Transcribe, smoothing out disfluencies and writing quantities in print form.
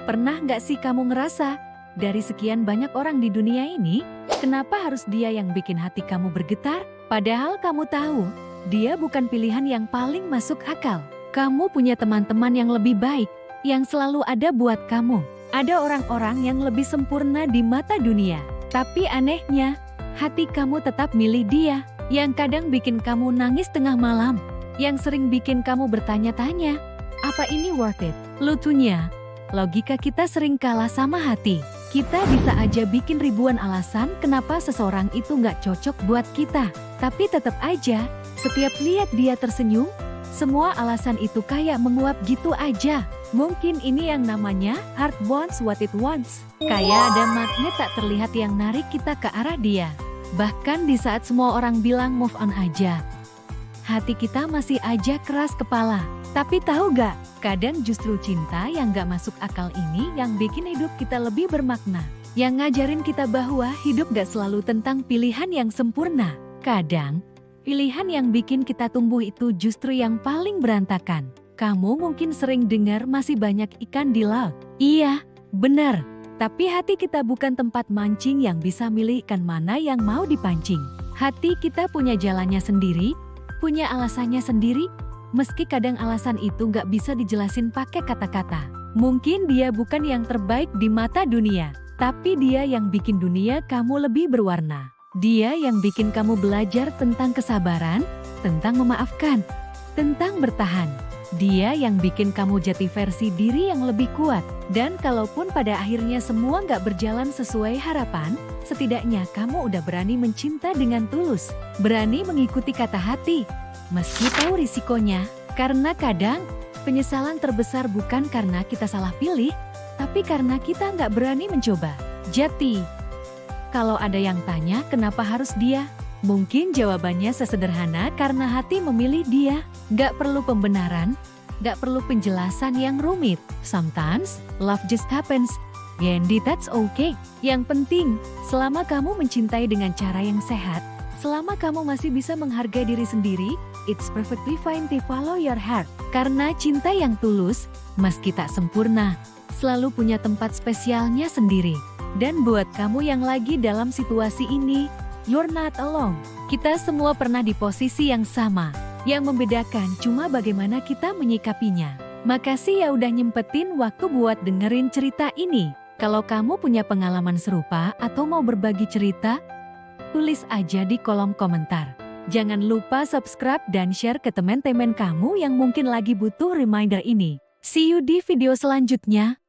Pernah nggak sih kamu ngerasa, dari sekian banyak orang di dunia ini, kenapa harus dia yang bikin hati kamu bergetar? Padahal kamu tahu, dia bukan pilihan yang paling masuk akal. Kamu punya teman-teman yang lebih baik, yang selalu ada buat kamu. Ada orang-orang yang lebih sempurna di mata dunia. Tapi anehnya, hati kamu tetap milih dia, yang kadang bikin kamu nangis tengah malam, yang sering bikin kamu bertanya-tanya, apa ini worth it? Lucunya, logika kita sering kalah sama hati. Kita bisa aja bikin ribuan alasan kenapa seseorang itu nggak cocok buat kita. Tapi tetap aja, setiap lihat dia tersenyum, semua alasan itu kayak menguap gitu aja. Mungkin ini yang namanya heart wants what it wants. Kayak ada magnet tak terlihat yang narik kita ke arah dia. Bahkan di saat semua orang bilang move on aja, hati kita masih aja keras kepala. Tapi tahu gak, kadang justru cinta yang gak masuk akal ini yang bikin hidup kita lebih bermakna. Yang ngajarin kita bahwa hidup gak selalu tentang pilihan yang sempurna. Kadang, pilihan yang bikin kita tumbuh itu justru yang paling berantakan. Kamu mungkin sering dengar masih banyak ikan di laut. Iya, benar. Tapi hati kita bukan tempat mancing yang bisa milih ikan mana yang mau dipancing. Hati kita punya jalannya sendiri, punya alasannya sendiri. Meski kadang alasan itu gak bisa dijelasin pakai kata-kata. Mungkin dia bukan yang terbaik di mata dunia, tapi dia yang bikin dunia kamu lebih berwarna. Dia yang bikin kamu belajar tentang kesabaran, tentang memaafkan, tentang bertahan. Dia yang bikin kamu jati versi diri yang lebih kuat. Dan kalaupun pada akhirnya semua gak berjalan sesuai harapan, setidaknya kamu udah berani mencinta dengan tulus. Berani mengikuti kata hati, meski tahu risikonya. Karena kadang, penyesalan terbesar bukan karena kita salah pilih, tapi karena kita gak berani mencoba. Jati. Kalau ada yang tanya kenapa harus dia? Mungkin jawabannya sesederhana karena hati memilih dia. Gak perlu pembenaran, gak perlu penjelasan yang rumit. Sometimes, love just happens. And that's okay. Yang penting, selama kamu mencintai dengan cara yang sehat, selama kamu masih bisa menghargai diri sendiri, it's perfectly fine to follow your heart. Karena cinta yang tulus, meski tak sempurna, selalu punya tempat spesialnya sendiri. Dan buat kamu yang lagi dalam situasi ini, you're not alone. Kita semua pernah di posisi yang sama. Yang membedakan cuma bagaimana kita menyikapinya. Makasih ya udah nyempetin waktu buat dengerin cerita ini. Kalau kamu punya pengalaman serupa atau mau berbagi cerita, tulis aja di kolom komentar. Jangan lupa subscribe dan share ke teman-teman kamu yang mungkin lagi butuh reminder ini. See you di video selanjutnya.